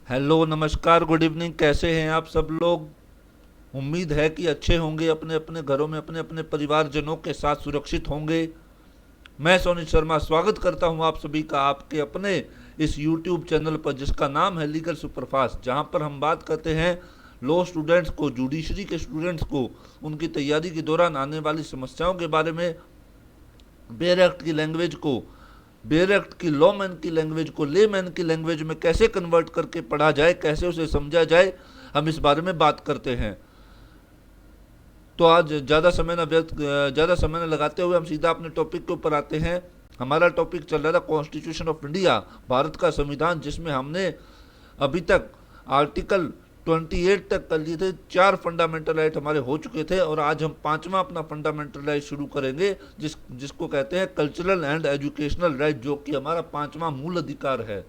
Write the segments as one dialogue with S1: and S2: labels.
S1: Hello, नमस्कार, good evening. कैसे हैं आप सब लोग? उम्मीद है कि अच्छे होंगे, अपने अपने घरों में अपने अपने परिवारजनों के साथ सुरक्षित होंगे। मैं सोनी शर्मा स्वागत करता हूं आप सभी का आपके अपने इस यूट्यूब चैनल पर, जिसका नाम है लीगल सुपरफास्ट, जहां पर हम बात करते हैं लॉ स्टूडेंट्स को, जुडिशरी के स्टूडेंट्स को, उनकी तैयारी के दौरान आने वाली समस्याओं के बारे में, बेयर एक्ट की लैंग्वेज को, बेयर एक्ट की लॉ मैन की लैंग्वेज को ले मैन की लैंग्वेज में कैसे कन्वर्ट करके पढ़ा जाए, कैसे उसे समझा जाए, हम इस बारे में बात करते हैं। तो आज ज़्यादा समय न लगाते हुए हम सीधा अपने टॉपिक के ऊपर आते हैं। हमारा टॉपिक चल रहा था कॉन्स्टिट्यूशन ऑफ इंडिया, भारत का संविधान, जिसमें हमने अभी तक आर्टिकल 28 तक कर लिए थे। 4 फंडामेंटल राइट हमारे हो चुके थे और आज हम पांचवा अपना फंडामेंटल राइट शुरू करेंगे, जिसको कहते हैं कल्चरल एंड एजुकेशनल राइट, जो कि हमारा पांचवा मूल अधिकार है।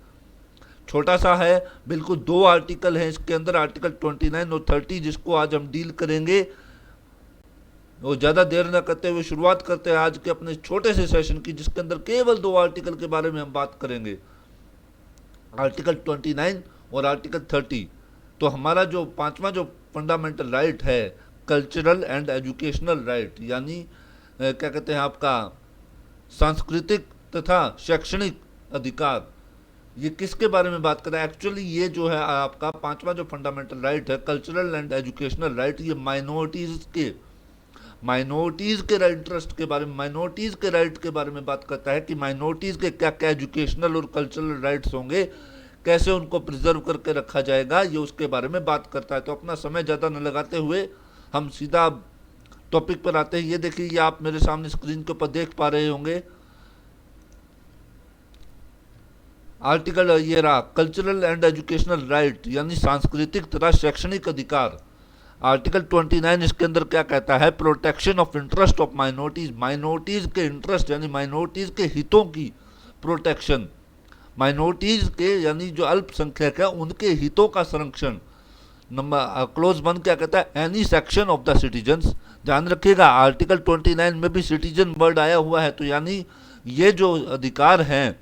S1: छोटा सा है, बिल्कुल 2 आर्टिकल हैं इसके अंदर, आर्टिकल 29 और 30, जिसको आज हम डील करेंगे। और ज़्यादा देर न करते हुए शुरुआत करते हैं आज के अपने छोटे से सेशन की, जिसके अंदर केवल 2 आर्टिकल के बारे में हम बात करेंगे, आर्टिकल 29 और आर्टिकल 30। तो हमारा जो पांचवा जो फंडामेंटल राइट है, कल्चरल एंड एजुकेशनल राइट, यानी क्या कहते हैं आपका सांस्कृतिक तथा शैक्षणिक अधिकार, ये किसके बारे में बात कर रहा है? एक्चुअली ये जो है आपका पांचवा जो फंडामेंटल राइट है, कल्चरल एंड एजुकेशनल राइट, ये माइनॉरिटीज़ के इंटरेस्ट के बारे में, माइनॉरिटीज़ के राइट के बारे में बात करता है कि माइनॉरिटीज़ के क्या क्या एजुकेशनल और कल्चरल राइट्स होंगे, कैसे उनको प्रिजर्व करके रखा जाएगा, ये उसके बारे में बात करता है। तो अपना समय ज़्यादा न लगाते हुए हम सीधा टॉपिक पर आते हैं। ये देखिए, ये आप मेरे सामने स्क्रीन के ऊपर देख पा रहे होंगे, आर्टिकल ये रहा, कल्चरल एंड एजुकेशनल राइट, यानी सांस्कृतिक तथा शैक्षणिक अधिकार। आर्टिकल 29 इसके अंदर क्या कहता है? Protection of interest of minorities, minorities के इंटरेस्ट यानी माइनॉरिटीज के हितों की प्रोटेक्शन, माइनॉरिटीज के यानी जो अल्पसंख्यक है उनके हितों का संरक्षण। नंबर क्लोज 1 क्या कहता है? Any section of the citizens. ध्यान रखिएगा, आर्टिकल 29 में भी सिटीजन वर्ड आया हुआ है, तो यानी ये जो अधिकार हैं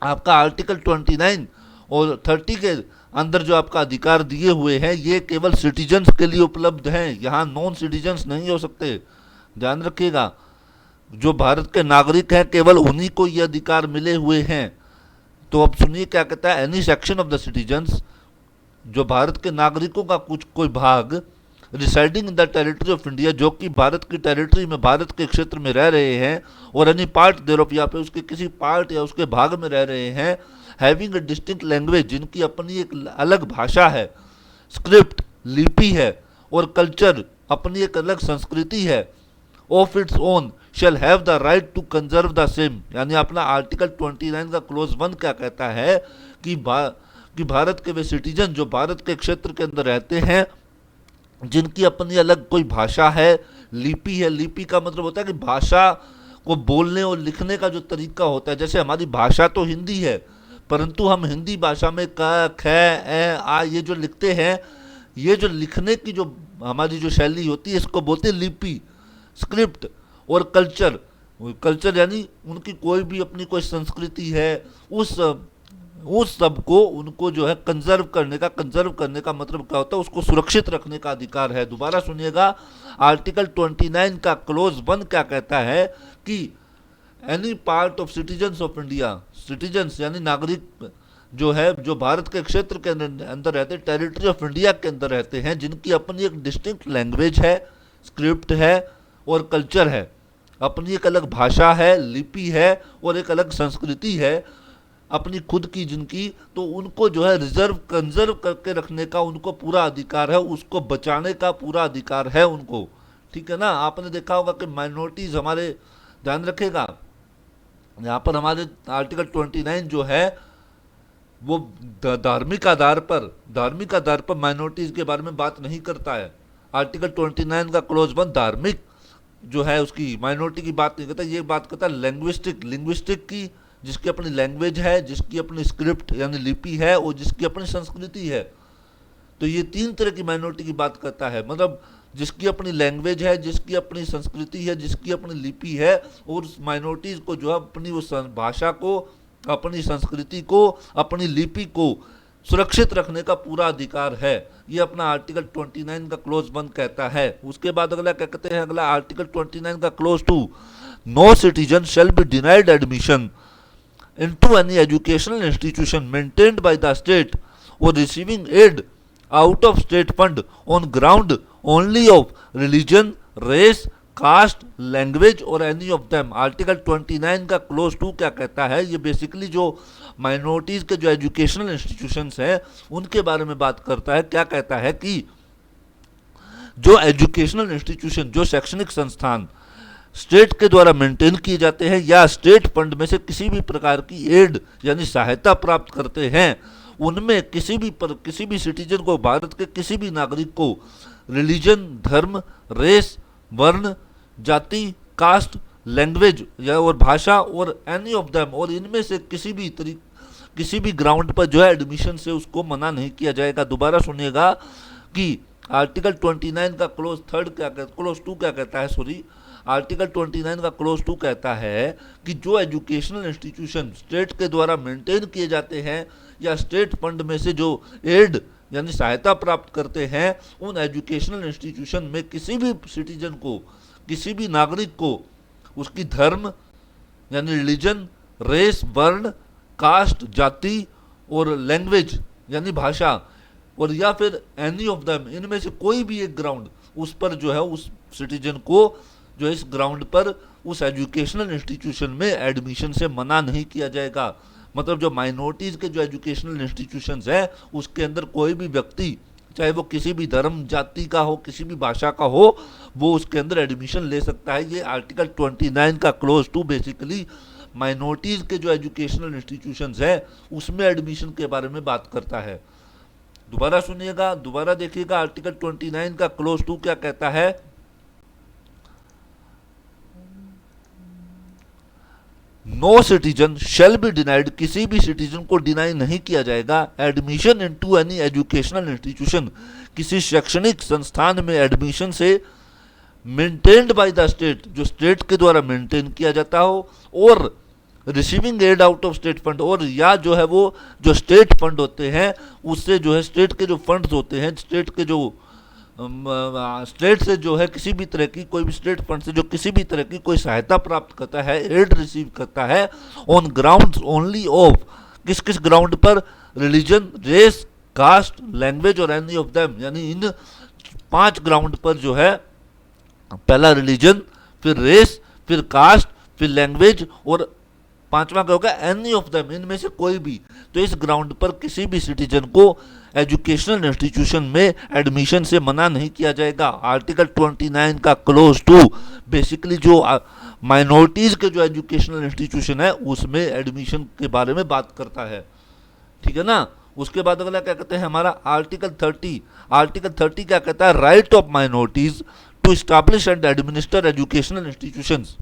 S1: आपका आर्टिकल 29 और 30 के अंदर जो आपका अधिकार दिए हुए हैं, ये केवल सिटीजन्स के लिए उपलब्ध हैं, यहाँ नॉन सिटीजन्स नहीं हो सकते। ध्यान रखिएगा, जो भारत के नागरिक हैं केवल उन्हीं को ये अधिकार मिले हुए हैं। तो अब सुनिए क्या कहता है, any section of the citizens, जो भारत के नागरिकों का कुछ कोई भाग, residing in the territory of India, जो कि भारत की टेरिटरी में, भारत के क्षेत्र में रह रहे हैं, और एनी पार्ट देयर ऑफ, या पे उसके किसी पार्ट या उसके भाग में रह रहे हैं, हैविंग अ डिस्टिंक्ट लैंग्वेज, जिनकी अपनी एक अलग भाषा है, स्क्रिप्ट लिपि है, और कल्चर अपनी एक अलग संस्कृति है, of its own, shall have the right to conserve the same. यानी अपना आर्टिकल 29 का क्लोज 1 क्या कहता है कि भारत के वे सिटीजन जो भारत के क्षेत्र के अंदर रहते हैं, जिनकी अपनी अलग कोई भाषा है, लिपि है, लिपि का मतलब होता है कि भाषा को बोलने और लिखने का जो तरीका होता है। जैसे हमारी भाषा तो हिंदी है, परंतु हम हिंदी भाषा में क ख ए आ ये जो लिखते हैं, ये जो लिखने की जो हमारी जो शैली होती है, इसको बोलते हैं लिपि, स्क्रिप्ट। और कल्चर, कल्चर यानी उनकी कोई भी अपनी कोई संस्कृति है, उस सब को उनको जो है कंजर्व करने का मतलब क्या होता है? उसको सुरक्षित रखने का अधिकार है। दोबारा सुनिएगा, आर्टिकल 29 का क्लोज 1 क्या कहता है कि any part of citizens of India, citizens यानी नागरिक जो है, जो भारत के क्षेत्र के अंदर रहते हैं, टेरिटरी ऑफ इंडिया के अंदर रहते हैं, जिनकी अपनी एक डिस्टिंक्ट लैंग्वेज है, स्क्रिप्ट है और कल्चर है, अपनी एक अलग भाषा है, लिपि है और एक अलग संस्कृति है अपनी खुद की, जिनकी, तो उनको जो है कंजर्व करके रखने का उनको पूरा अधिकार है, उसको बचाने का पूरा अधिकार है उनको। ठीक है ना? आपने देखा होगा कि माइनॉरिटीज हमारे, ध्यान रखेगा, यहाँ पर हमारे आर्टिकल 29 जो है वो धार्मिक आधार पर माइनॉरिटीज के बारे में बात नहीं करता है। आर्टिकल 29 का क्लोज 1 धार्मिक जो है उसकी माइनॉरिटी की बात नहीं करता, ये बात करता है लिंग्विस्टिक की, जिसकी अपनी लैंग्वेज है, जिसकी अपनी स्क्रिप्ट यानी लिपि है और जिसकी अपनी संस्कृति है। तो ये 3 तरह की माइनॉरिटी की बात करता है, मतलब जिसकी अपनी लैंग्वेज है, जिसकी अपनी संस्कृति है, जिसकी अपनी लिपि है, और उस माइनॉरिटीज़ को जो है अपनी उस भाषा को, अपनी संस्कृति को, अपनी लिपि को सुरक्षित रखने का पूरा अधिकार है, ये अपना आर्टिकल 29 का क्लोज 1 कहता है। उसके बाद अगला क्या कहते हैं, अगला आर्टिकल 29 का clause 2, no citizen shall be denied admission into any educational institution maintained by the state or receiving aid out of state fund on ground only of religion, race, caste, language और any of them. Article 29 का clause 2 क्या कहता है, ये basically जो minorities के जो educational institutions हैं उनके बारे में बात करता है। क्या कहता है कि जो एजुकेशनल इंस्टीट्यूशन, जो शैक्षणिक संस्थान स्टेट के द्वारा मेंटेन किए जाते हैं या स्टेट फंड में से किसी भी प्रकार की एड यानी सहायता प्राप्त करते हैं, उनमें किसी भी सिटीजन को, भारत के किसी भी नागरिक को रिलीजन, धर्म, रेस, वर्ण, जाति, कास्ट, लैंग्वेज या और भाषा और एनी ऑफ देम और इनमें से किसी भी ग्राउंड पर जो है एडमिशन से उसको मना नहीं किया जाएगा। दोबारा सुनिएगा कि आर्टिकल 29 का क्लोज 2 क्या कहता है, सॉरी, आर्टिकल 29 का क्लोज 2 कहता है कि जो एजुकेशनल इंस्टीट्यूशन स्टेट के द्वारा मेंटेन किए जाते हैं या स्टेट फंड में से जो एड यानी सहायता प्राप्त करते हैं, उन एजुकेशनल इंस्टीट्यूशन में किसी भी सिटीजन को, किसी भी नागरिक को उसकी धर्म यानी रिलीजन, रेस, वर्ण, कास्ट, जाति और लैंग्वेज यानी भाषा और या फिर एनी ऑफ देम, इनमें से कोई भी एक ग्राउंड उस पर जो है उस सिटीजन को जो इस ग्राउंड पर उस एजुकेशनल इंस्टीट्यूशन में एडमिशन से मना नहीं किया जाएगा। मतलब जो माइनॉरिटीज के जो एजुकेशनल इंस्टीट्यूशंस है उसके अंदर कोई भी व्यक्ति, चाहे वो किसी भी धर्म, जाति का हो, किसी भी भाषा का हो, वो उसके अंदर एडमिशन ले सकता है। ये आर्टिकल 29 का क्लोज 2 बेसिकली माइनॉरिटीज के जो एजुकेशनल इंस्टीट्यूशंस है उसमें एडमिशन के बारे में बात करता है। दोबारा सुनिएगा, दोबारा देखिएगा, आर्टिकल 29 का क्लोज 2 क्या कहता है, no citizen shall be denied, किसी भी सिटीजन को डिनाई नहीं किया जाएगा admission into any educational institution, किसी शैक्षणिक संस्थान में एडमिशन से मेंटेन्ड बाय द स्टेट, जो स्टेट के द्वारा मेंटेन किया जाता हो, और receiving aid out of state fund, और या जो है वो जो स्टेट फंड होते हैं उससे जो है स्टेट के जो फंड्स होते हैं, स्टेट से जो है किसी भी तरह की, कोई भी स्टेट फंड से जो किसी भी तरह की कोई सहायता प्राप्त करता है, एड रिसीव करता है ऑन ग्राउंड्स ओनली ऑफ, किस किस ग्राउंड पर, रिलीजन, रेस, कास्ट, लैंग्वेज और एनी ऑफ देम, यानी इन 5 ग्राउंड पर जो है, पहला रिलीजन, फिर रेस, फिर कास्ट, फिर लैंग्वेज और 5वां क्या होगा, एनी ऑफ देम, इनमें से कोई भी। तो इस ग्राउंड पर किसी भी सिटीजन को एजुकेशनल इंस्टीट्यूशन में एडमिशन से मना नहीं किया जाएगा। आर्टिकल 29 का क्लोज 2 बेसिकली जो माइनॉरिटीज के जो एजुकेशनल इंस्टीट्यूशन है उसमें एडमिशन के बारे में बात करता है, ठीक है ना। उसके बाद अगला क्या कहते हैं हमारा आर्टिकल 30। आर्टिकल 30 क्या कहता है, right of minorities to establish and administer educational institutions.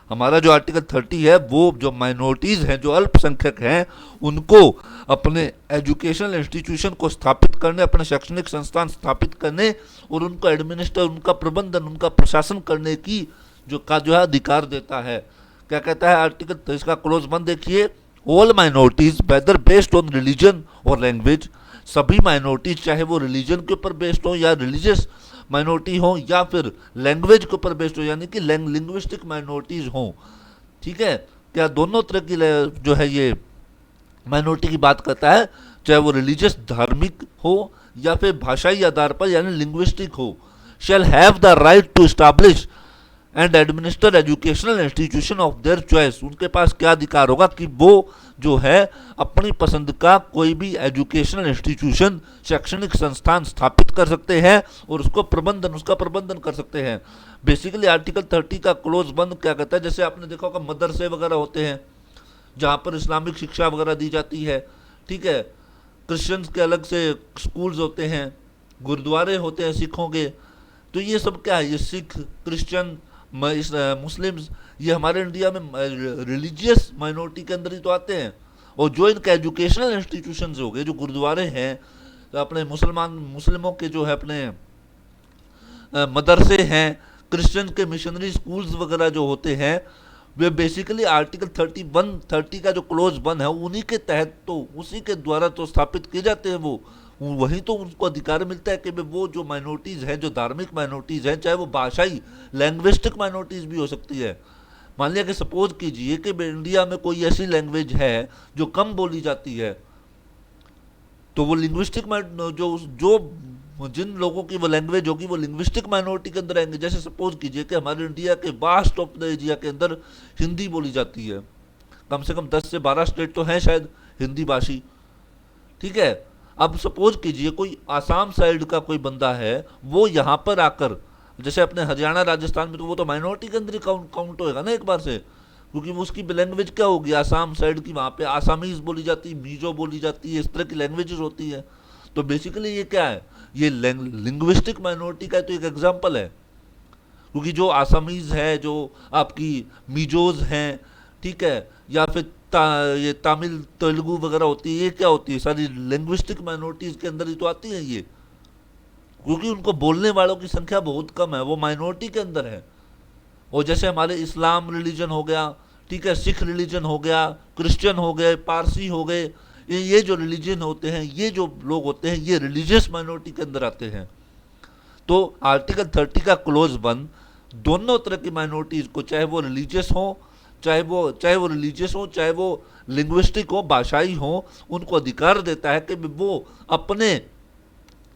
S1: हमारा जो आर्टिकल 30 है वो जो माइनॉरिटीज़ हैं, जो अल्पसंख्यक हैं, उनको अपने एजुकेशनल इंस्टीट्यूशन को स्थापित करने, अपने शैक्षणिक संस्थान स्थापित करने और उनको एडमिनिस्टर, उनका प्रबंधन, उनका प्रशासन करने की जो है अधिकार देता है। क्या कहता है आर्टिकल, तो इसका क्लोज 1 देखिए, all minorities whether based on religion और लैंग्वेज, सभी माइनॉरिटीज चाहे वो रिलीजन के ऊपर बेस्ड हो या रिलीजियस माइनॉरिटी हो या फिर लैंग्वेज के ऊपर बेस्ड हो, यानी कि लिंग्विस्टिक माइनॉरिटीज हो, ठीक है, क्या दोनों तरह की जो है ये माइनॉरिटी की बात करता है, चाहे वो रिलीजियस धार्मिक हो या फिर भाषाई आधार पर यानी लिंग्विस्टिक हो, shall have the right to establish and administer educational institution of their choice. उनके पास क्या अधिकार होगा कि वो जो है अपनी पसंद का कोई भी एजुकेशनल इंस्टीट्यूशन, शैक्षणिक संस्थान स्थापित कर सकते हैं और उसका प्रबंधन कर सकते हैं। बेसिकली आर्टिकल 30 का क्लोज 1 क्या कहता है, जैसे आपने देखा होगा मदरसे वगैरह होते हैं जहाँ पर इस्लामिक शिक्षा वगैरह दी जाती है, ठीक है, क्रिश्चियंस के अलग से स्कूल्स होते हैं, गुरुद्वारे होते हैं सिखों के, तो ये सब क्या है, ये सिख, क्रिश्चियन, मुस्लिम्स, ये हमारे इंडिया में रिलीजियस माइनॉरिटी के अंदर ही तो आते हैं। और जो इनके एजुकेशनल इंस्टीट्यूशंस हो गए, जो गुरुद्वारे हैं, तो अपने मुस्लिमों के जो है अपने मदरसे हैं, क्रिश्चियन के मिशनरी स्कूल्स वगैरह जो होते हैं, वे बेसिकली आर्टिकल 30 का जो क्लोज 1 है उन्हीं के तहत, तो उसी के द्वारा तो स्थापित किए जाते हैं वो, वहीं तो उनको अधिकार मिलता है कि वो जो माइनॉरिटीज़ हैं, जो धार्मिक माइनॉरिटीज़ हैं, चाहे वो भाषाई लैंग्विस्टिक माइनॉरिटीज़ भी हो सकती है। मान लिया कि सपोज कीजिए कि इंडिया में कोई ऐसी लैंग्वेज है जो कम बोली जाती है, तो वो लिंग्विस्टिक जो जो जिन लोगों की वो लैंग्वेज होगी वो लिंग्विस्टिक माइनॉरिटी के अंदर आएंगे। जैसे सपोज कीजिए कि हमारे इंडिया के वास्ट ऑफ द एरिया के अंदर हिंदी बोली जाती है, कम से कम 10 से 12 स्टेट तो हैं शायद हिंदी भाषी, ठीक है। अब सपोज कीजिए कोई आसाम साइड का कोई बंदा है, वो यहाँ पर आकर, जैसे अपने हरियाणा राजस्थान में, तो वो तो माइनॉरिटी के अंदर ही काउंट होएगा ना एक बार से, क्योंकि वो उसकी लैंग्वेज क्या होगी, आसाम साइड की, वहाँ पे आसामीज बोली जाती है, मीजो बोली जाती है, इस तरह की लैंग्वेजेस होती है। तो बेसिकली ये क्या है, ये लिंग्विस्टिक माइनॉरिटी का तो एक एग्जाम्पल है, क्योंकि जो आसामीज है, जो आपकी मीजोज हैं, ठीक है, या फिर ये तमिल तेलुगु वगैरह होती है, ये क्या होती है, सारी लिंग्विस्टिक माइनॉरिटीज़ के अंदर ही तो आती है ये, क्योंकि उनको बोलने वालों की संख्या बहुत कम है, वो माइनॉरिटी के अंदर है। और जैसे हमारे इस्लाम रिलीजन हो गया, ठीक है, सिख रिलीजन हो गया, क्रिश्चियन हो गए, पारसी हो गए, ये जो रिलीजन होते हैं, ये जो लोग होते हैं, ये रिलीजियस माइनॉरिटी के अंदर आते हैं। तो आर्टिकल 30 का क्लोज 1 दोनों तरह की माइनॉरिटीज़ को, चाहे वो रिलीजियस हो, चाहे वो रिलीजियस हो, चाहे वो लिंग्विस्टिक हो, भाषाई हो, उनको अधिकार देता है कि वो अपने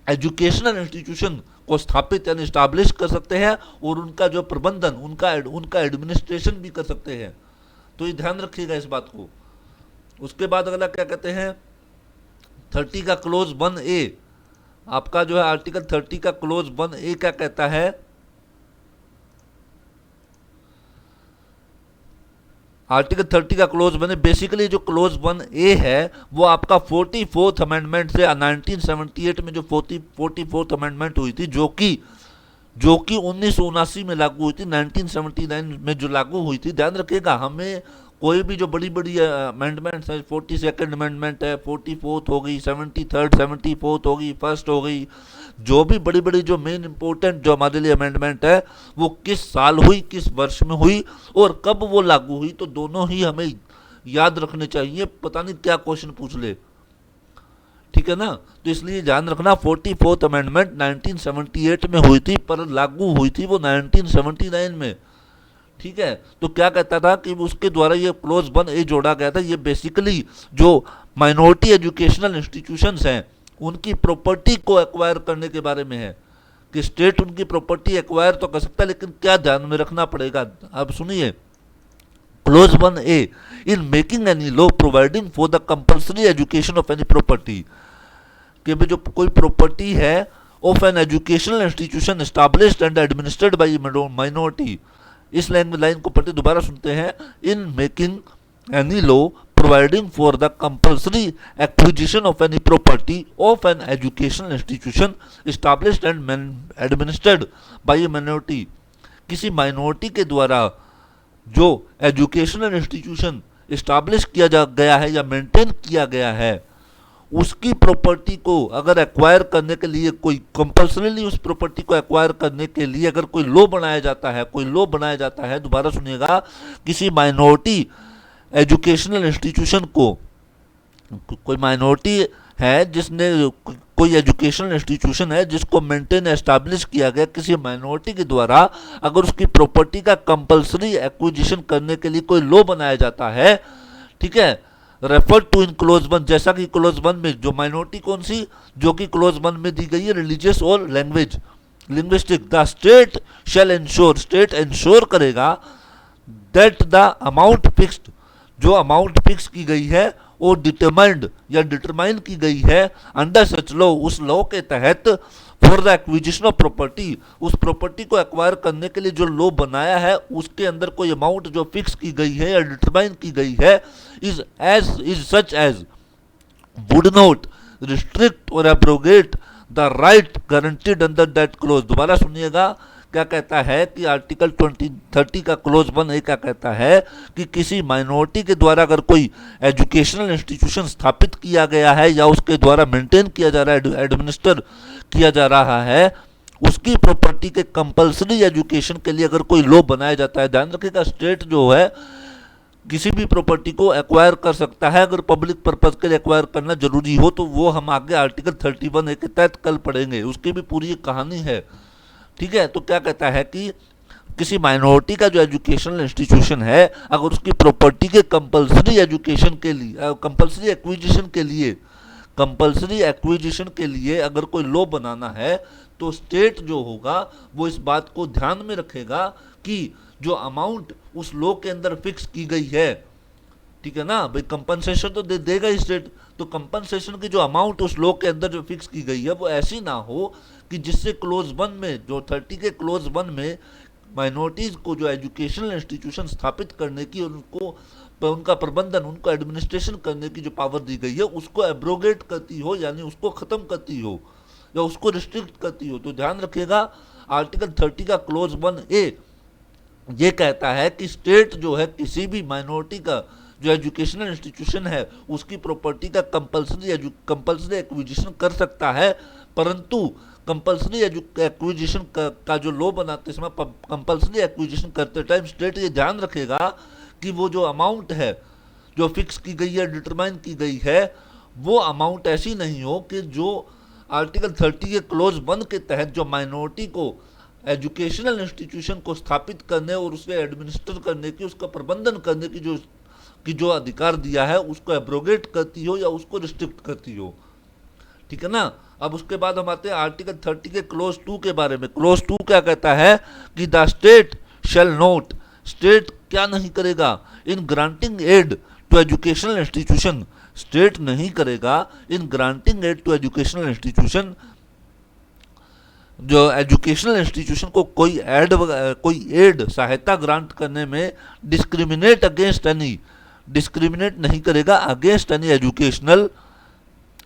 S1: एजुकेशनल इंस्टीट्यूशन को स्थापित यानी स्टैब्लिश कर सकते हैं, और उनका जो प्रबंधन, उनका एडमिनिस्ट्रेशन भी कर सकते हैं। तो ये ध्यान रखिएगा इस बात को। उसके बाद अगला क्या कहते हैं, 30 का क्लोज 1A, आपका जो है आर्टिकल 30 का क्लोज 1A क्या कहता है, आर्टिकल 30 का क्लोज 1A, बेसिकली जो क्लोज 1A है वो आपका 44th अमेंडमेंट से 1978 में जो 44th अमेंडमेंट हुई थी, जो कि 1979 में लागू हुई थी, 1979 में जो लागू हुई थी। ध्यान रखिएगा, हमें कोई भी जो बड़ी बड़ी अमेंडमेंट्स है, 42nd अमेंडमेंट है, 44th हो गई, 73rd 74th हो गई, फर्स्ट हो गई, जो भी बड़ी बड़ी जो मेन इंपॉर्टेंट जो हमारे लिए अमेंडमेंट है, वो किस साल हुई, किस वर्ष में हुई और कब वो लागू हुई, तो दोनों ही हमें याद रखने चाहिए, पता नहीं क्या क्वेश्चन पूछ ले, ठीक है ना। तो इसलिए ध्यान रखना, 44th अमेंडमेंट 1978 में हुई थी, पर लागू हुई थी वो 1979 में, ठीक है। तो क्या कहता था कि उसके द्वारा ये क्लोज 1A जोड़ा गया था। ये बेसिकली जो माइनॉरिटी एजुकेशनल इंस्टीट्यूशंस हैं, उनकी प्रॉपर्टी को एक्वायर करने के बारे में है, कि स्टेट उनकी प्रॉपर्टी एक्वायर तो कर सकता है, लेकिन क्या ध्यान में रखना पड़ेगा, अब सुनिए। Close 1A, in making any law providing for the compulsory education of any property, कि भाई जो कोई प्रॉपर्टी है of an educational institution established and administered by minority, इस लाइन को पढ़ते दोबारा सुनते हैं, in making any law providing for the compulsory acquisition of any property of an educational institution established and administered by A minority, किसी minority के द्वारा जो एजुकेशनल इंस्टीट्यूशन एस्टैब्लिश किया गया है या मेंटेन किया गया है, उसकी प्रॉपर्टी को अगर एक्वायर करने के लिए, कोई कंपल्सरीली उस प्रॉपर्टी को एक्वायर करने के लिए अगर कोई लॉ बनाया जाता है, दोबारा सुनिएगा, किसी माइनॉरिटी एजुकेशनल इंस्टीट्यूशन को, कोई माइनॉरिटी है जिसने, कोई एजुकेशनल इंस्टीट्यूशन है जिसको मेंटेन एस्टैब्लिश किया गया किसी माइनॉरिटी के द्वारा, अगर उसकी प्रॉपर्टी का कंपल्सरी एक्विजिशन करने के लिए कोई लॉ बनाया जाता है, ठीक है, रेफर टू इन क्लोज 1, जैसा कि क्लोज 1 में जो माइनॉरिटी कौन सी, जो कि क्लोज 1 में दी गई है, रिलीजियस और language linguistic, the state shell ensure, state ensure करेगा दैट द अमाउंट फिक्स्ड, जो अमाउंट फिक्स की गई है और डिटरमाइंड या डिटरमाइन की गई है अंडर सच लॉ, उस लॉ के तहत, for the acquisition of property, उस प्रॉपर्टी को एक्वायर करने के लिए जो लॉ बनाया है उसके अंदर कोई अमाउंट जो फिक्स की गई है या डिटरमाइन की गई है, is such as would not restrict or abrogate the right guaranteed under that clause. दोबारा सुनिएगा, क्या कहता है कि आर्टिकल 30 का क्लोज 1A क्या कहता है कि किसी माइनॉरिटी के द्वारा अगर कोई एजुकेशनल इंस्टीट्यूशन स्थापित किया गया है या उसके द्वारा मेंटेन किया जा रहा है, एडमिनिस्टर किया जा रहा है, उसकी प्रॉपर्टी के कंपलसरी एजुकेशन के लिए अगर कोई लॉ बनाया जाता है, ध्यान रखिएगा स्टेट जो है किसी भी प्रॉपर्टी को एक्वायर कर सकता है, अगर पब्लिक पर्पज के लिए एक्वायर करना जरूरी हो, तो वो हम आगे आर्टिकल 31A के तहत कल पढ़ेंगे, उसकी भी पूरी एक कहानी है। ठीक है, तो क्या कहता है कि किसी माइनॉरिटी का जो एजुकेशनल इंस्टीट्यूशन है, अगर उसकी प्रॉपर्टी के कंपलसरी एजुकेशन के लिए, कंपलसरी एक्विजिशन के लिए अगर कोई लॉ बनाना है, तो स्टेट जो होगा वो इस बात को ध्यान में रखेगा कि जो अमाउंट उस लॉ के अंदर फिक्स की गई है, ठीक है ना भाई, कंपनसेशन तो देगा ही स्टेट, तो कंपनसेशन की जो अमाउंट उस लॉ के अंदर जो फिक्स की गई है वो ऐसी ना हो कि जिससे क्लोज 1 में, जो 30 के क्लोज 1 में माइनॉरिटीज़ को जो एजुकेशनल इंस्टीट्यूशन स्थापित करने की और उनको उनका प्रबंधन, उनको एडमिनिस्ट्रेशन करने की जो पावर दी गई है उसको एब्रोगेट करती हो, यानी उसको ख़त्म करती हो या उसको रिस्ट्रिक्ट करती हो। तो ध्यान रखिएगा आर्टिकल 30 का क्लोज 1A ये कहता है कि स्टेट जो है किसी भी माइनॉरिटी का जो एजुकेशनल इंस्टीट्यूशन है उसकी प्रॉपर्टी का कंपलसरी एक्विजिशन कर सकता है, परंतु कंपलसरी एक्विजिशन का जो लॉ बनाते समय कंपलसरी एक्विजिशन करते टाइम स्टेट ये ध्यान रखेगा कि वो जो अमाउंट है जो फिक्स की गई है, डिटरमाइन की गई है, वो अमाउंट ऐसी नहीं हो कि जो आर्टिकल 30 के क्लोज 1 के तहत जो माइनॉरिटी को एजुकेशनल इंस्टीट्यूशन को स्थापित करने और उसे एडमिनिस्टर करने की, उसका प्रबंधन करने की जो अधिकार दिया है उसको एब्रोगेट करती हो या उसको रिस्ट्रिक्ट करती हो। ठीक है ना। अब उसके बाद हम आते हैं आर्टिकल 30 के क्लोज 2 के बारे में। क्लोज 2 क्या कहता है कि the state shall not, state क्या नहीं करेगा, in granting aid to educational institution, state नहीं करेगा in granting aid to educational institution, जो एजुकेशनल इंस्टीट्यूशन को कोई एड सहायता ग्रांट करने में डिस्क्रिमिनेट नहीं करेगा against any educational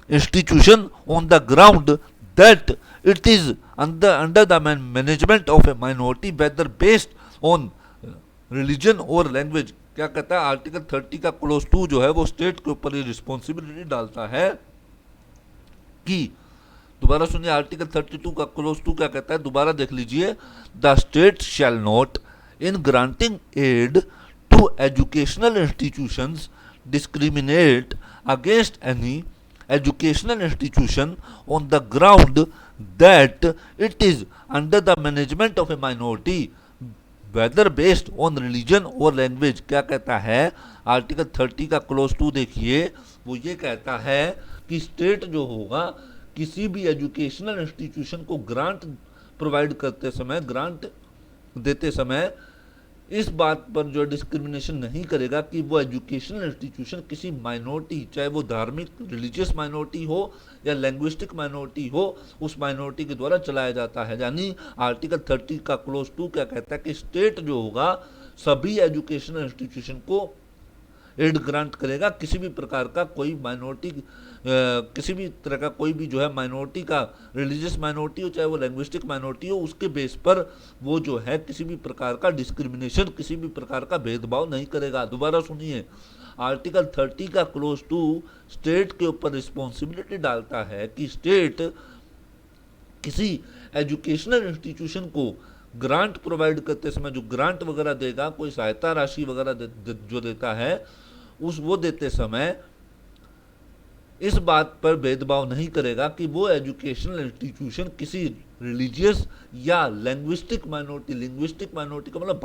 S1: institution on the ground that it is under the management of a minority whether based on religion or language। क्या कहता है आर्टिकल 30 का क्लोज 2 जो है वो स्टेट के ऊपर ये रिस्पॉन्सिबिलिटी डालता है कि, दोबारा सुनिए आर्टिकल 32 का क्लोज 2 क्या कहता है, दोबारा देख लीजिए, the state shall not in granting aid to educational institutions discriminate against any educational institution on the ground that it is under the management of a minority whether based on religion or language। क्या कहता है article 30 का clause 2 देखिए, वो ये कहता है कि स्टेट जो होगा किसी भी एजुकेशनल इंस्टीट्यूशन को ग्रांट प्रोवाइड करते समय, ग्रांट देते समय इस बात पर जो डिस्क्रिमिनेशन नहीं करेगा कि वो एजुकेशनल इंस्टीट्यूशन किसी माइनॉरिटी, चाहे वो धार्मिक रिलीजियस माइनॉरिटी हो या लैंग्विस्टिक माइनॉरिटी हो, उस माइनॉरिटी के द्वारा चलाया जाता है। यानी आर्टिकल 30 का क्लोज 2 क्या कहता है कि स्टेट जो होगा सभी एजुकेशनल इंस्टीट्यूशन को एड ग्रांट करेगा, किसी भी प्रकार का कोई माइनॉरिटी, किसी भी तरह का कोई भी जो है माइनॉरिटी का, रिलीजियस माइनॉरिटी हो चाहे वो लैंग्विस्टिक माइनॉरिटी हो, उसके बेस पर वो जो है किसी भी प्रकार का डिस्क्रिमिनेशन, किसी भी प्रकार का भेदभाव नहीं करेगा। दोबारा सुनिए, आर्टिकल 30 का क्लोज 2 स्टेट के ऊपर रिस्पॉन्सिबिलिटी डालता है कि स्टेट किसी एजुकेशनल इंस्टीट्यूशन को ग्रांट प्रोवाइड करते समय, जो ग्रांट वगैरह देगा, कोई सहायता राशि वगैरह जो देता है, वो देते समय इस बात पर भेदभाव नहीं करेगा कि वो एजुकेशनल इंस्टीट्यूशन किसी रिलीजियस या लिंग्विस्टिक माइनॉरिटी का मतलब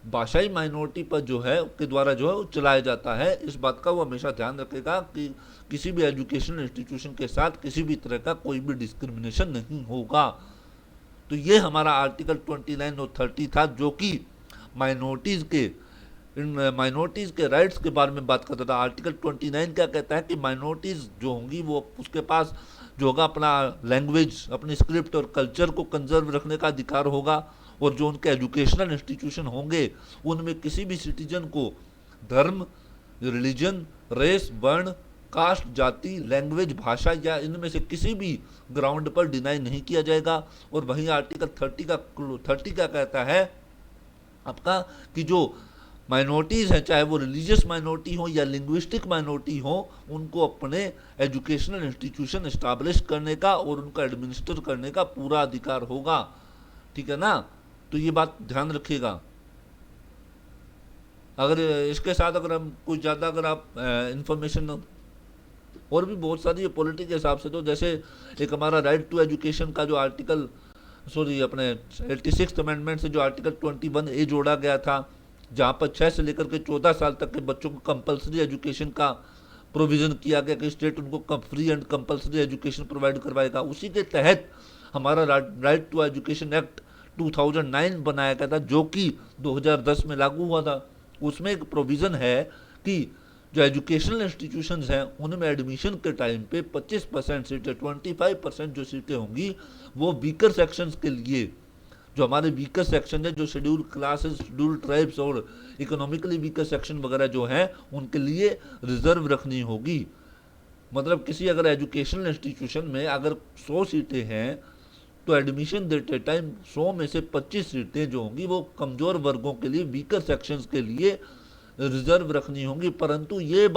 S1: भाषाई माइनॉरिटी पर जो है के द्वारा जो है वो चलाया जाता है। इस बात का वो हमेशा ध्यान रखेगा कि किसी भी एजुकेशनल इंस्टीट्यूशन के साथ किसी भी तरह का कोई भी डिस्क्रिमिनेशन नहीं होगा। तो ये हमारा आर्टिकल 29 और 30 था, जो कि माइनॉरिटीज़ के राइट्स के बारे में बात करता था। आर्टिकल 29 क्या कहता है कि माइनॉरिटीज़ जो होंगी वो उसके पास जो होगा अपना लैंग्वेज, अपनी स्क्रिप्ट और कल्चर को कंजर्व रखने का अधिकार होगा, और जो उनके एजुकेशनल इंस्टीट्यूशन होंगे उनमें किसी भी सिटीजन को धर्म, रिलीजन, रेस, वर्ण, कास्ट, जाति, लैंग्वेज, भाषा या इनमें से किसी भी ग्राउंड पर डिनाई नहीं किया जाएगा। और वहीं आर्टिकल 30 क्या कहता है आपका कि जो माइनॉरिटीज़ हैं, चाहे वो रिलीजियस माइनॉरिटी हो या लिंग्विस्टिक माइनॉरिटी हो, उनको अपने एजुकेशनल इंस्टीट्यूशन इस्टाब्लिश करने का और उनका एडमिनिस्टर करने का पूरा अधिकार होगा। ठीक है ना, तो ये बात ध्यान रखिएगा। अगर इसके साथ अगर हम कुछ ज़्यादा अगर आप इंफॉर्मेशन और भी बहुत सारी पॉलिटी के हिसाब से, तो जैसे एक हमारा राइट टू एजुकेशन का जो आर्टिकल अपने 86th अमेंडमेंट से जो आर्टिकल 21A जोड़ा गया था, जहाँ पर 6 से लेकर के 14 साल तक के बच्चों को कंपलसरी एजुकेशन का प्रोविज़न किया गया कि स्टेट उनको free and compulsory education provide करवाएगा। उसी के तहत हमारा राइट टू एजुकेशन एक्ट 2009 बनाया गया था, जो कि 2010 में लागू हुआ था। उसमें एक प्रोविज़न है कि जो एजुकेशनल इंस्टीट्यूशंस हैं उनमें एडमिशन के टाइम पे 25% सीटें, 25% जो सीटें होंगी वो वीकर सेक्शंस के लिए, जो हमारे वीकर सेक्शन है, जो शेड्यूल क्लासेस, शेड्यूल ट्राइब्स और इकोनॉमिकली वीकर सेक्शन वगैरह जो हैं, उनके लिए रिजर्व रखनी होगी। मतलब किसी अगर एजुकेशनल इंस्टीट्यूशन में अगर 100 सीटें हैं तो एडमिशन देते टाइम 100 में से 25 सीटें जो होंगी वो कमज़ोर वर्गों के लिए, वीकर सेक्शंस के लिए रिजर्व रखनी होंगी। परंतु ये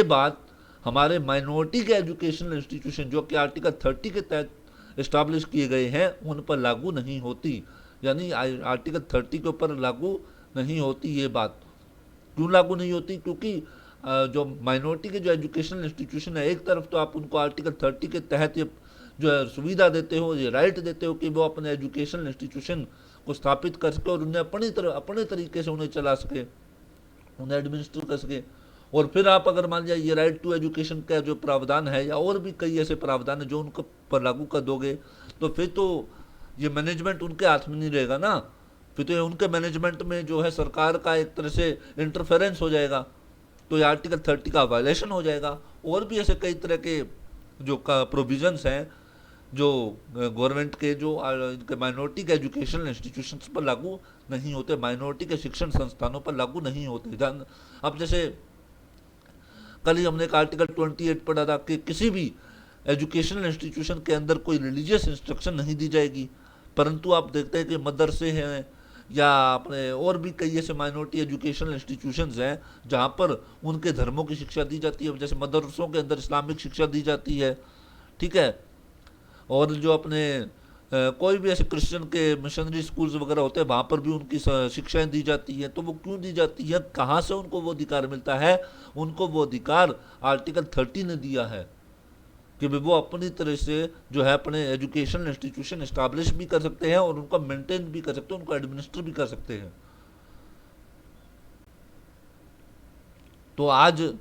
S1: बात हमारे माइनॉरिटी के एजुकेशनल इंस्टीट्यूशन जो कि आर्टिकल 30 के तहत इस्टाब्लिश किए गए हैं उन पर लागू नहीं होती। यानी आर्टिकल 30 के ऊपर लागू नहीं होती ये बात। क्यों लागू नहीं होती? क्योंकि जो माइनॉरिटी के जो एजुकेशनल इंस्टीट्यूशन है, एक तरफ तो आप उनको आर्टिकल 30 के तहत ये जो है सुविधा देते हो, ये राइट देते हो कि वो अपने एजुकेशनल इंस्टीट्यूशन को स्थापित कर सके और उन्हें अपने तरीके से उन्हें चला सके, उन्हें एडमिनिस्टर कर सके। और फिर आप अगर मान लिया ये राइट टू एजुकेशन का जो प्रावधान है या और भी कई ऐसे प्रावधान है जो उनको पर लागू कर दोगे, तो फिर तो ये मैनेजमेंट उनके हाथ में नहीं रहेगा ना। फिर तो ये उनके मैनेजमेंट में जो है सरकार का एक तरह से इंटरफेरेंस हो जाएगा, तो ये आर्टिकल 30 का वायलेशन हो जाएगा। और भी ऐसे कई तरह के जो प्रोविजंस हैं जो गवर्नमेंट के जो इनके माइनॉरिटी के एजुकेशनल इंस्टीट्यूशंस पर लागू नहीं होते, माइनॉरिटी के शिक्षण संस्थानों पर लागू नहीं होते। अब जैसे कल ही हमने एक आर्टिकल 28 पढ़ा था कि किसी भी एजुकेशनल इंस्टीट्यूशन के अंदर कोई रिलीजियस इंस्ट्रक्शन नहीं दी जाएगी। परंतु आप देखते हैं कि मदरसे हैं या अपने और भी कई ऐसे माइनॉरिटी एजुकेशनल इंस्टीट्यूशंस हैं जहाँ पर उनके धर्मों की शिक्षा दी जाती है। जैसे मदरसों के अंदर इस्लामिक शिक्षा दी जाती है, ठीक है। और जो अपने कोई भी ऐसे क्रिश्चियन के मिशनरी स्कूल्स वगैरह होते हैं वहाँ पर भी उनकी शिक्षाएं दी जाती हैं। तो वो क्यों दी जाती है, कहाँ से उनको वो अधिकार मिलता है? उनको वो अधिकार आर्टिकल 30 ने दिया है कि वो अपनी तरह से जो है अपने एजुकेशनल इंस्टीट्यूशन इस्टाब्लिश भी कर सकते हैं और उनको मेंटेन भी कर सकते हैं, उनको एडमिनिस्टर भी कर सकते हैं। तो आज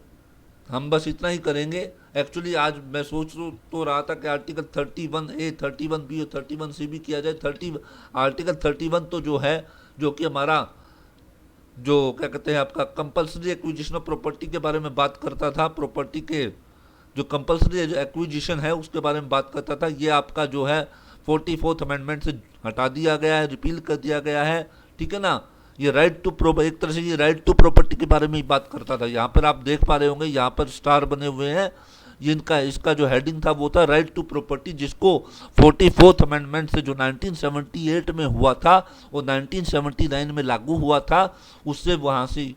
S1: हम बस इतना ही करेंगे। एक्चुअली आज मैं सोच तो रहा था कि आर्टिकल 31A, 31B और 31C भी किया जाए। आर्टिकल 31 तो जो है, जो कि हमारा जो क्या कहते हैं आपका कंपलसरी एक्विजिशन ऑफ प्रॉपर्टी के बारे में बात करता था, प्रॉपर्टी के जो कंपलसरी एक्विजिशन है उसके बारे में बात करता था। ये आपका जो है 44th अमेंडमेंट से हटा दिया गया है, रिपील कर दिया गया है, ठीक है ना। ये राइट टू एक तरह से ये राइट टू प्रॉपर्टी के बारे में ही बात करता था। यहाँ पर आप देख पा रहे होंगे, यहाँ पर स्टार बने हुए हैं। ये इसका जो हेडिंग था वो था राइट टू प्रॉपर्टी, जिसको 44th अमेंडमेंट से जो 1978 में हुआ था वो 1979 में लागू हुआ था। उससे वहाँ से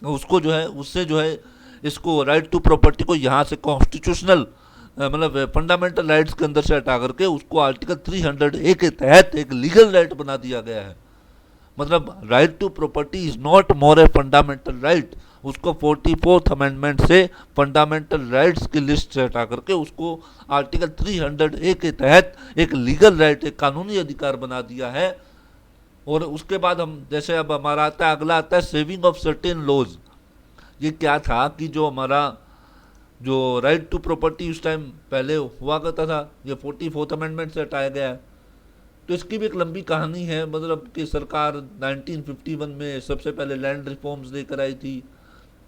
S1: उसको जो है उससे जो है इसको राइट टू प्रॉपर्टी को यहाँ से कॉन्स्टिट्यूशनल मतलब फंडामेंटल राइट्स के अंदर से हटा करके उसको आर्टिकल 300A के तहत एक लीगल राइट बना दिया गया है। मतलब right to property is not more a fundamental right, उसको 44th अमेंडमेंट से फंडामेंटल राइट्स की लिस्ट से हटा करके उसको आर्टिकल 300A के तहत एक लीगल राइट, एक कानूनी अधिकार बना दिया है। और उसके बाद हम जैसे अब हमारा आता है, अगला आता है सेविंग ऑफ सर्टेन लॉज। ये क्या था कि जो हमारा जो राइट टू प्रॉपर्टी उस टाइम पहले हुआ करता था, ये 44th अमेंडमेंट से हटाया गया है। तो इसकी भी एक लंबी कहानी है। मतलब कि सरकार 1951 में सबसे पहले लैंड रिफॉर्म्स लेकर आई थी,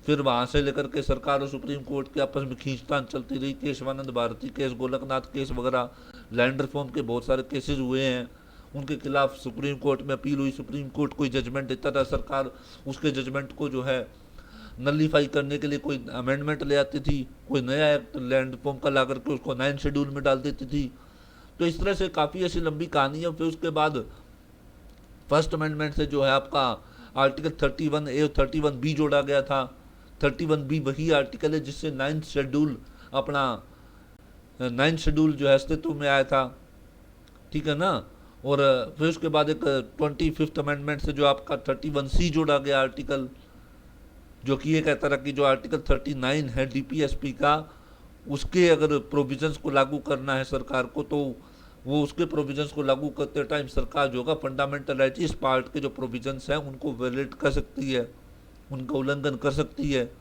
S1: फिर वहाँ से लेकर के सरकार और सुप्रीम कोर्ट के आपस में खींचतान चलती रही। केशवानंद भारती केस, गोलकनाथ केस वगैरह, लैंड रिफॉर्म के बहुत सारे केसेस हुए हैं। उनके खिलाफ सुप्रीम कोर्ट में अपील हुई, सुप्रीम कोर्ट कोई जजमेंट देता था, सरकार उसके जजमेंट को जो है नलीफाई करने के लिए कोई अमेंडमेंट ले आती थी, कोई नया एक्ट लैंड रिफॉर्म का ला करके उसको 9 शेड्यूल में डाल देती थी। तो इस तरह से काफ़ी ऐसी लंबी कहानी है। फिर उसके बाद फर्स्ट अमेंडमेंट से जो है आपका आर्टिकल 31A और 31B जोड़ा गया था। 31B वही आर्टिकल है जिससे नाइन्थ शेड्यूल जो है अस्तित्व में आया था, ठीक है ना। और फिर उसके बाद एक 25th अमेंडमेंट से जो आपका 31C जोड़ा गया आर्टिकल, जो कि ये कहता रहा कि जो आर्टिकल 39 है DPSP का, उसके अगर प्रोविजंस को लागू करना है सरकार को, तो वो उसके प्रोविजंस को लागू करते टाइम सरकार जो होगा फंडामेंटल राइट इस पार्ट के जो प्रोविजंस हैं उनको वायलेट कर सकती है, उनका उल्लंघन कर सकती है।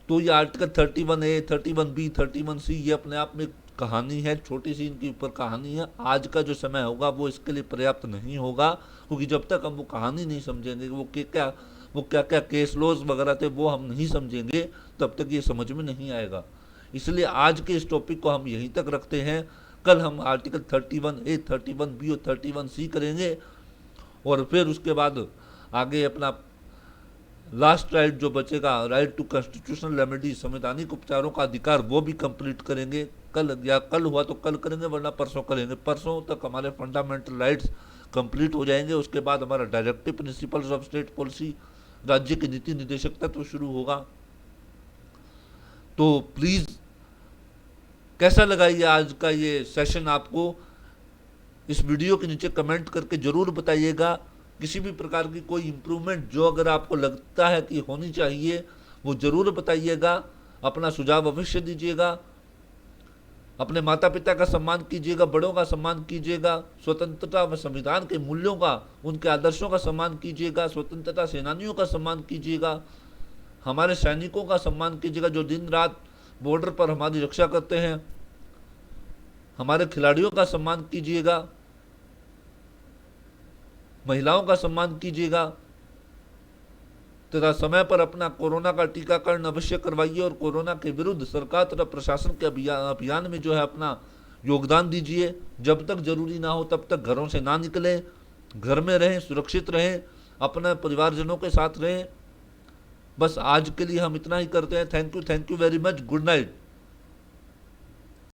S1: तो ये आर्टिकल 31A, 31B, 31C ये अपने आप में कहानी है, छोटी सी इनके ऊपर कहानी है। आज का जो समय होगा वो इसके लिए पर्याप्त नहीं होगा, क्योंकि जब तक हम वो कहानी नहीं समझेंगे, वो क्या क्या केस लॉज वगैरह थे वो हम नहीं समझेंगे, तब तक ये समझ में नहीं आएगा। इसलिए आज के इस टॉपिक को हम यहीं तक रखते हैं। कल हम आर्टिकल 31A, 31B और 31C करेंगे, और फिर उसके बाद आगे अपना लास्ट राइट जो बचेगा, राइट टू कॉन्स्टिट्यूशनल रेमेडी, संवैधानिक उपचारों का अधिकार, वो भी कंप्लीट करेंगे। कल हुआ तो कल करेंगे, वरना परसों करेंगे। परसों तक हमारे फंडामेंटल राइट्स कंप्लीट हो जाएंगे। उसके बाद हमारा directive principles of state policy, राज्य की नीति निदेशक तत्व शुरू होगा। तो प्लीज, कैसा लगा ये आज का ये सेशन आपको? इस वीडियो के नीचे कमेंट करके जरूर बताइएगा। किसी भी प्रकार की कोई इम्प्रूवमेंट जो अगर आपको लगता है कि होनी चाहिए, वो जरूर बताइएगा। अपना सुझाव अवश्य दीजिएगा। अपने माता पिता का सम्मान कीजिएगा, बड़ों का सम्मान कीजिएगा, स्वतंत्रता व संविधान के मूल्यों का, उनके आदर्शों का सम्मान कीजिएगा, स्वतंत्रता सेनानियों का सम्मान कीजिएगा, हमारे सैनिकों का सम्मान कीजिएगा जो दिन रात बॉर्डर पर हमारी रक्षा करते हैं, हमारे खिलाड़ियों का सम्मान कीजिएगा, महिलाओं का सम्मान कीजिएगा, तथा समय पर अपना कोरोना का टीकाकरण अवश्य करवाइए और कोरोना के विरुद्ध सरकार तथा प्रशासन के अभियान में जो है अपना योगदान दीजिए। जब तक जरूरी ना हो तब तक घरों से ना निकलें, घर में रहें, सुरक्षित रहें, अपने परिवारजनों के साथ रहें। बस आज के लिए हम इतना ही करते हैं। Thank you very much. Good night.